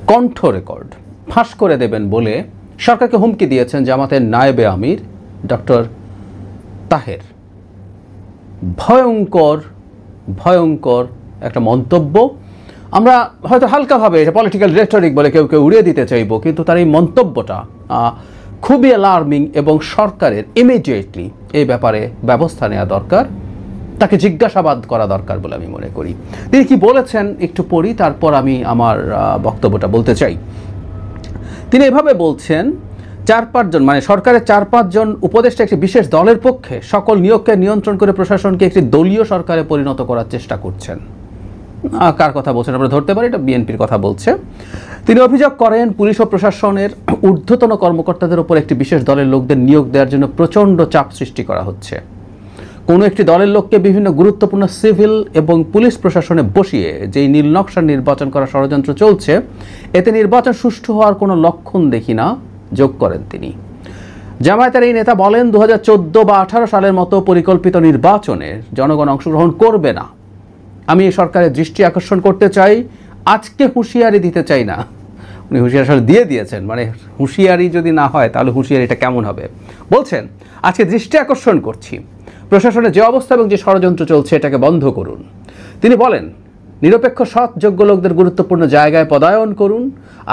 কণ্ঠ রেকর্ড ফাঁস করে দেবেন বলে সরকারকে হুমকি দিয়েছেন জামাতের নায়েবে আমির ডক্টর তাহের। ভয়ঙ্কর ভয়ঙ্কর একটা মন্তব্য। আমরা হয়তো হালকাভাবে এটা পলিটিক্যাল রেটরিক বলে কেউ কেউ উড়িয়ে দিতে চাইব, কিন্তু তার এই মন্তব্যটা খুবই অ্যালার্মিং এবং সরকারের ইমিডিয়েটলি এই ব্যাপারে ব্যবস্থা নেওয়া দরকার, তাকে জিজ্ঞাসাবাদ করা দরকার বলে আমি মনে করি। তিনি কি বলেছেন একটু পড়ি, তারপর আমি আমার বক্তব্যটা বলতে চাই। তিনি এভাবে বলছেন, 4-5 জন মানে সরকারের 4-5 জন উপদেষ্টা একটি বিশেষ দলের পক্ষে সকল নিয়োগকে নিয়ন্ত্রণ করে প্রশাসনকে একটি দলীয় সরকারে পরিণত করার চেষ্টা করছেন। কার কথা বলছেন আমরা ধরতে পারি, এটা বিএনপির কথা বলছে। তিনি অভিযোগ করেন পুলিশ ও প্রশাসনের ঊর্ধ্বতন কর্মকর্তাদের উপর একটি বিশেষ দলের লোকদের নিয়োগ দেওয়ার জন্য প্রচণ্ড চাপ সৃষ্টি করা হচ্ছে। কোনো একটি দলের লোককে বিভিন্ন গুরুত্বপূর্ণ সিভিল এবং পুলিশ প্রশাসনে বসিয়ে যেই নীল নকশার নির্বাচন করা ষড়যন্ত্র চলছে, এতে নির্বাচন সুষ্ঠু হওয়ার কোনো লক্ষণ দেখি না, যোগ করেন তিনি। জামায়াতের এই নেতা বলেন 2014 বা 18 সালের মতো পরিকল্পিত নির্বাচনে জনগণ অংশগ্রহণ করবে না। আমি এই সরকারের দৃষ্টি আকর্ষণ করতে চাই, আজকে হুঁশিয়ারি দিতে চাই না। উনি হুঁশিয়ারি আসলে দিয়ে দিয়েছেন, মানে হুঁশিয়ারি যদি না হয় তাহলে হুঁশিয়ারিটা কেমন হবে। বলছেন আজকে দৃষ্টি আকর্ষণ করছি, প্রশাসনের যে অবস্থা এবং যে ষড়যন্ত্র চলছে এটাকে বন্ধ করুন। তিনি বলেন নিরপেক্ষ সৎ যোগ্য লোকদের গুরুত্বপূর্ণ জায়গায় পদায়ন করুন,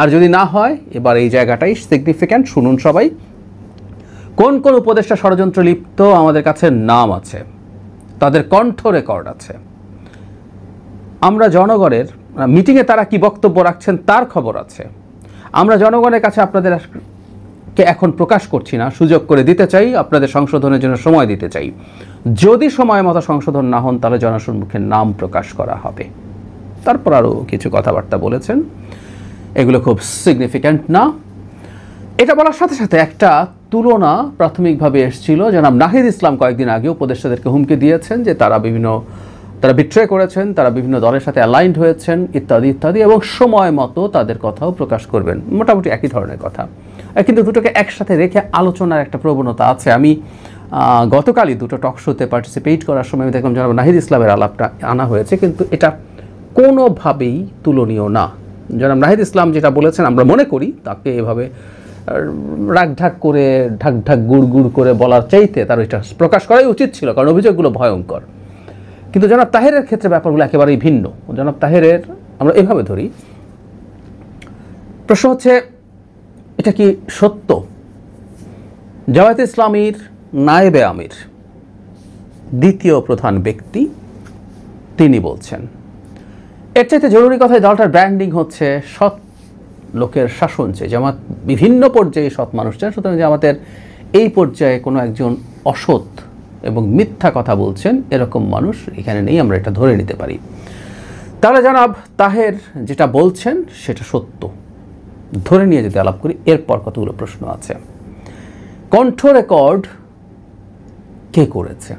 আর যদি না হয় এবার এই জায়গাটাই সিগনিফিক্যান্ট, শুনুন সবাই। কোন কোন উপদেষ্টা ষড়যন্ত্র লিপ্ত আমাদের কাছে নাম আছে, তাদের কণ্ঠ রেকর্ড আছে। আমরা জনগণের মিটিংয়ে তারা কি বক্তব্য রাখছেন তার খবর আছে। আমরা জনগণের কাছে আপনাদেরকে এখন প্রকাশ করছি না, সুযোগ করে দিতে চাই, আপনাদের সংশোধনের জন্য সময় দিতে চাই। যদি সময় মতো সংশোধন না হন তাহলে জনসম্মুখে নাম প্রকাশ করা হবে। তারপর আরও কিছু কথাবার্তা বলেছেন, এগুলো খুব সিগনিফিক্যান্ট না। এটা বলার সাথে সাথে একটা তুলনা প্রাথমিকভাবে এসেছিল। জনাব নাহিদ ইসলাম কয়েকদিন আগে উপদেষ্টাদেরকে হুমকি দিয়েছেন যে তারা বিট্রে করেছেন, তারা বিভিন্ন দলের সাথে অ্যালাইন্ড হয়েছেন ইত্যাদি ইত্যাদি, এবং সময় মতো তাদের কথাও প্রকাশ করবেন। মোটামুটি একই ধরনের কথা, কিন্তু দুটোকে একসাথে রেখে আলোচনার একটা প্রবণতা আছে। আমি গতকালই দুটো টক শোতে পার্টিসিপেট করার সময় আমি দেখলাম জনাব নাহিদ ইসলামের আলাপটা আনা হয়েছে, কিন্তু এটা কোনোভাবেই তুলনীয় না। জনাব নাহিদ ইসলাম যেটা বলেছেন আমরা মনে করি তাকে এভাবে রাগঢাক করে ঢাক গুড় গুড় করে বলার চাইতে তার এটা প্রকাশ করাই উচিত ছিল, কারণ অভিযোগগুলো ভয়ঙ্কর। কিন্তু জনাব তাহেরের ক্ষেত্রে ব্যাপারগুলো একেবারেই ভিন্ন। জনাব তাহেরের আমরা এভাবে ধরি, প্রশ্ন হচ্ছে এটা কি সত্য? জামায়াতে ইসলামীর নায়েবে আমির, দ্বিতীয় প্রধান ব্যক্তি, তিনি বলছেন এর চাইতে জরুরি কথা দলটার ব্র্যান্ডিং হচ্ছে সৎ লোকের শাসন চেয়ে। জামাত বিভিন্ন পর্যায়ে সৎ মানুষ চান, সুতরাং জামাতের এই পর্যায়ে কোনো একজন অসৎ এবং মিথ্যা কথা বলছেন এরকম মানুষ এখানে নেই, আমরা এটা ধরে নিতে পারি। তাহলে জনাব তাহের যেটা বলছেন সেটা সত্য ধরে নিয়ে যদি আলাপ করি, এরপর কতগুলো প্রশ্ন আছে। কণ্ঠ রেকর্ড কে করেছে?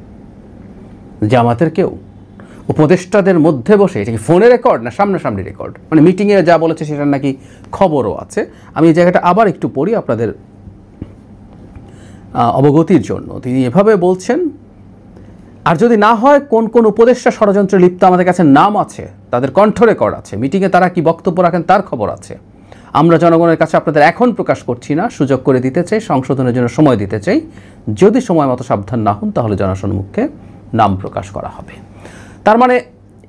জামাতের কেউ? উপদেষ্টাদের মধ্যে বসে? এটা কি ফোনে রেকর্ড না সামনাসামনি রেকর্ড? মানে মিটিংয়ে যা বলেছে সেটার নাকি খবরও আছে। আমি এই জায়গাটা আবার একটু পড়ি আপনাদের অবগতির জন্য। তিনি এভাবে বলছেন, আর যদি না হয় কোন কোন উপদেষ্টা ষড়যন্ত্রে লিপ্ত আমাদের কাছে নাম আছে, তাদের কণ্ঠ রেকর্ড আছে, মিটিংয়ে তারা কি বক্তব্য রাখেন তার খবর আছে। আমরা জনগণের কাছে আপনাদের এখন প্রকাশ করছি না, সুযোগ করে দিতে চাই, সংশোধনের জন্য সময় দিতে চাই। যদি সময় মতো সাবধান না হন তাহলে জনসম্মুখে নাম প্রকাশ করা হবে। তার মানে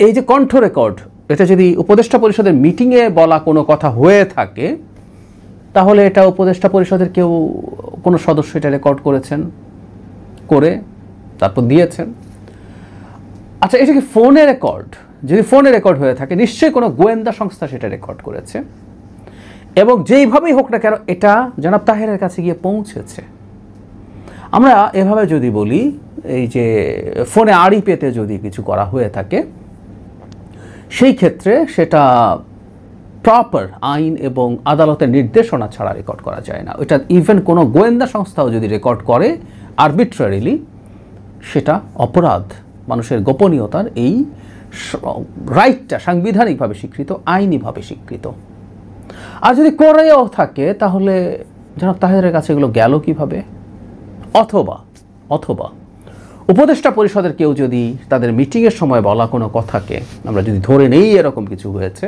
এই যে কণ্ঠ রেকর্ড, এটা যদি উপদেষ্টা পরিষদের মিটিংয়ে বলা কোনো কথা হয়ে থাকে তাহলে এটা উপদেষ্টা পরিষদের কেউ কোনো সদস্য এটা রেকর্ড করেছেন, করে তারপর দিয়েছেন। আচ্ছা, এটা কি ফোনে রেকর্ড? যদি ফোনে রেকর্ড হয়ে থাকে নিশ্চয়ই কোনো গোয়েন্দা সংস্থা সেটা রেকর্ড করেছে, এবং যেইভাবেই হোক না কেন এটা জনাব তাহেরের কাছে গিয়ে পৌঁছেছে। আমরা এভাবে যদি বলি, এই যে ফোনে আড়ি পেতে যদি কিছু করা হয়ে থাকে সেই ক্ষেত্রে সেটা প্রপার আইন এবং আদালতের নির্দেশনা ছাড়া রেকর্ড করা যায় না। ওইটা ইভেন কোনো গোয়েন্দা সংস্থাও যদি রেকর্ড করে আরবিট্রারিলি, সেটা অপরাধ। মানুষের গোপনীয়তার এই রাইটটা সাংবিধানিকভাবে স্বীকৃত, আইনিভাবে স্বীকৃত। আর যদি করেও থাকে তাহলে জনাব তাহেরের কাছে এগুলো গেল কিভাবে? অথবা উপদেষ্টা পরিষদের কেউ যদি তাদের মিটিংয়ের সময় বলা কোনো কথাকে আমরা যদি ধরে নেই এরকম কিছু হয়েছে,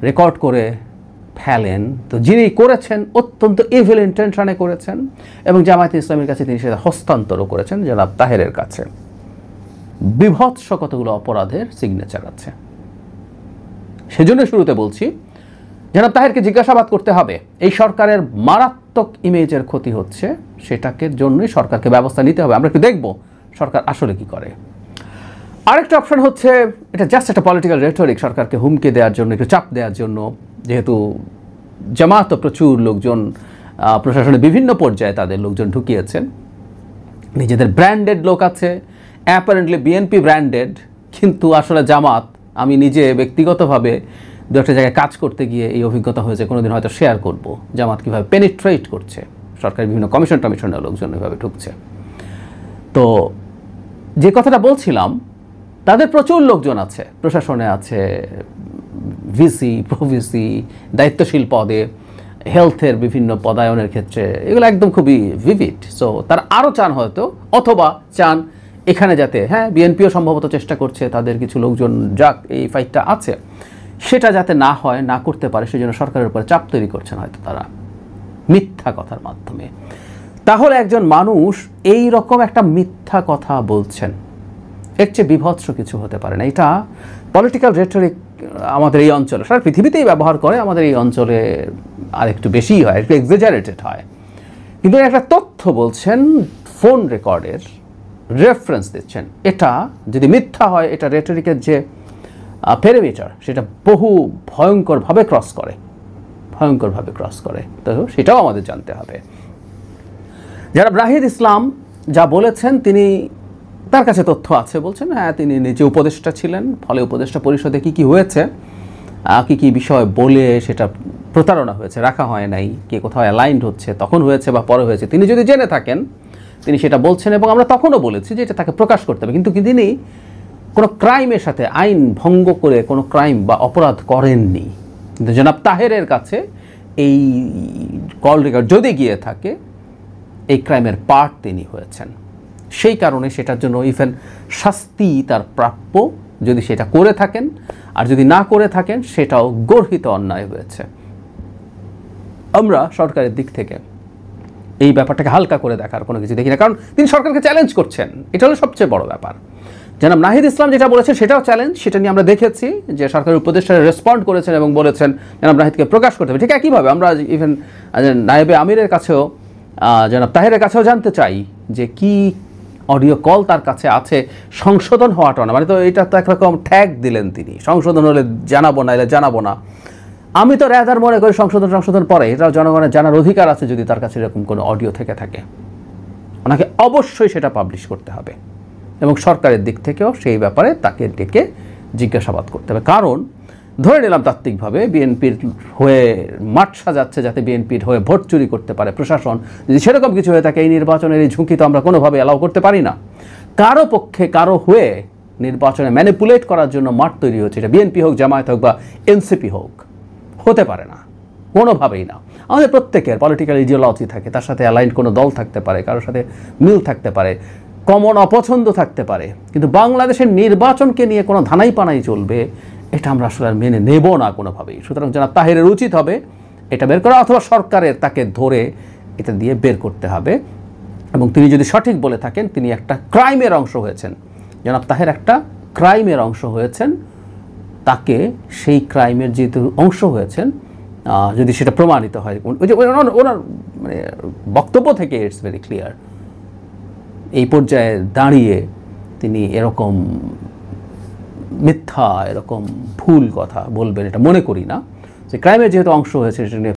রেকর্ড করে ফেলেন, তো যিনি করেছেন অত্যন্ত ইভিল ইন্টেনশনে করেছেন এবং জামায়াতে ইসলামীর কাছে তিনি সেটা হস্তান্তরও করেছেন জনাব তাহেরের কাছে। বিভৎস কতগুলো অপরাধের সিগনেচার আছে। সেজন্য শুরুতে বলছি জনাব তাহেরকে জিজ্ঞাসাবাদ করতে হবে। এই সরকারের মারাত্মক ইমেজের ক্ষতি হচ্ছে, সেটাকে জন্যই সরকারকে ব্যবস্থা নিতে হবে। আমরা একটু দেখব সরকার আসলে কি করে। আরেকটা অপশন হচ্ছে, এটা জাস্ট একটা পলিটিক্যাল রেটরিক, সরকারকে হুমকি দেওয়ার জন্য, একটু চাপ দেওয়ার জন্য, যেহেতু জামাত প্রচুর লোকজন প্রশাসনের বিভিন্ন পর্যায়ে তাদের লোকজন ঢুকিয়েছেন, নিজেদের ব্র্যান্ডেড লোক আছে, অ্যাপারেন্টলি বিএনপি ব্র্যান্ডেড, কিন্তু আসলে জামাত, আমি নিজে ব্যক্তিগতভাবে দু একটা জায়গায় কাজ করতে গিয়ে এই অভিজ্ঞতা হয়েছে, কোনোদিন হয়তো শেয়ার করব জামাত কীভাবে পেনিট্রেট করছে, সরকারি বিভিন্ন কমিশনের লোকজন এভাবে ঢুকছে। তো যে কথাটা বলছিলাম, তাদের প্রচুর লোকজন আছে, প্রশাসনে আছে, ভিসি, প্রভিসি, দায়িত্বশীল পদে, হেলথের বিভিন্ন পদায়নের ক্ষেত্রে, এগুলো একদম খুবই ভিভিড। সো তারা আরও চান হয়তো, অথবা চান এখানে যাতে, হ্যাঁ বিএনপিও সম্ভবত চেষ্টা করছে তাদের কিছু লোকজন যাক, এই ফাইটটা আছে সেটা যাতে না হয়, না করতে পারে, সেই জন্য সরকারের উপরে চাপ তৈরি করছেন হয়তো তারা মিথ্যা কথার মাধ্যমে। তাহলে একজন মানুষ এই রকম একটা মিথ্যা কথা বলছেন, এর চেয়ে বিভৎস কিছু হতে পারে না। এটা পলিটিক্যাল রেটরিক আমাদের এই অঞ্চলে, সারা পৃথিবীতেই ব্যবহার করে, আমাদের এই অঞ্চলে আর একটু বেশিই হয়, একটু এক্সাজারেটেড হয়। কিন্তু একটা তথ্য বলছেন, ফোন রেকর্ডের রেফারেন্স দিচ্ছেন, এটা যদি মিথ্যা হয়, এটা রেটরিকের যে প্যারামিটার সেটা বহু ভয়ঙ্করভাবে ক্রস করে, তো সেটাও আমাদের জানতে হবে। যারা রাহিদ ইসলাম যা বলেছেন, তিনি তার কাছে তথ্য আছে বলছেন, হ্যাঁ তিনি নিজে উপদেষ্টা ছিলেন, ফলে উপদেষ্টা পরিষদে কী কী হয়েছে, কী কী বিষয় বলে সেটা প্রতারণা হয়েছে, রাখা হয় নাই, কে কোথাও অ্যালাইন্ড হচ্ছে, তখন হয়েছে বা পরে হয়েছে, তিনি যদি জেনে থাকেন তিনি সেটা বলছেন, এবং আমরা তখনও বলেছি যে এটা তাকে প্রকাশ করতে হবে। কিন্তু তিনি কোনো ক্রাইমের সাথে, আইন ভঙ্গ করে কোনো ক্রাইম বা অপরাধ করেননি। কিন্তু জনাব তাহেরের কাছে এই কল রেকর্ড যদি গিয়ে থাকে, এই ক্রাইমের পার্ট তিনি হয়েছেন, সেই কারণে সেটার জন্য ইভেন শাস্তি তার প্রাপ্য, যদি সেটা করে থাকেন, আর যদি না করে থাকেন সেটাও গর্হিত অন্যায় হয়েছে। আমরা সরকারের দিক থেকে এই ব্যাপারটাকে হালকা করে দেখার কোনো কিছু দেখি না, কারণ তিনি সরকারকে চ্যালেঞ্জ করছেন, এটা হলো সবচেয়ে বড় ব্যাপার। জনাব নাহিদ ইসলাম যেটা বলেছেন সেটাও চ্যালেঞ্জ, সেটা নিয়ে আমরা দেখেছি যে সরকারের উপদেষ্টারা রেসপন্ড করেছেন এবং বলেছেন জনাব নাহিদকে প্রকাশ করতে হবে। ঠিক একইভাবে আমরা ইভেন নায়েবে আমিরের কাছেও, জনাব তাহেরের কাছেও জানতে চাই যে কি অডিও কল তার কাছে আছে, সংশোধন হওয়াটা না, মানে তো এটা তো একরকম ট্যাগ দিলেন তিনি, সংশোধন হলে জানাবো না, এলে জানাবো না। আমি তো রেদার মনে করি সংশোধন পরে, এটাও জনগণের জানার অধিকার আছে যদি তার কাছে এরকম কোনো অডিও থেকে থাকে, ওনাকে অবশ্যই সেটা পাবলিশ করতে হবে, এবং সরকারের দিক থেকেও সেই ব্যাপারে তাকে ডেকে জিজ্ঞাসাবাদ করতে হবে। কারণ ধরে নিলাম তাত্ত্বিকভাবে বিএনপির হয়ে মাঠ সাজাচ্ছে যাতে বিএনপির হয়ে ভোট চুরি করতে পারে প্রশাসন, যদি সেরকম কিছু হয়ে থাকে, এই নির্বাচনের এই ঝুঁকি তো আমরা কোনোভাবে অ্যালাউ করতে পারি না। কারো পক্ষে কারো হয়ে নির্বাচনে ম্যানিপুলেট করার জন্য মাঠ তৈরি হচ্ছে, এটা বিএনপি হোক, জামায়াত হোক বা এনসিপি হোক, হতে পারে না, কোনোভাবেই না। আমাদের প্রত্যেকের পলিটিক্যাল ইডিওলজি থাকে, তার সাথে অ্যালাইন্ড কোনো দল থাকতে পারে, কারোর সাথে মিল থাকতে পারে, কমন অপছন্দ থাকতে পারে, কিন্তু বাংলাদেশের নির্বাচনকে নিয়ে কোনো ধানাই পানাই চলবে, এটা আমরা আসলে আর মেনে নেব না কোনোভাবেই। সুতরাং জনাব তাহেরের উচিত হবে এটা বের করা, অথবা সরকারের তাকে ধরে এটা দিয়ে বের করতে হবে, এবং তিনি যদি সঠিক বলে থাকেন তিনি একটা ক্রাইমের অংশ হয়েছেন, জনাব তাহের একটা ক্রাইমের অংশ হয়েছেন, তাকে সেই ক্রাইমের যেহেতু অংশ হয়েছেন, যদি সেটা প্রমাণিত হয়, ওই যে ওনার মানে বক্তব্য থেকে ইটস ভেরি ক্লিয়ার, এই পর্যায়ে দাঁড়িয়ে তিনি এরকম মিথ্যা, এরকম ভুল কথা বলবেন এটা মনে করি না। যে ক্রাইমের যেহেতু অংশ হয়েছে সেটা নিয়ে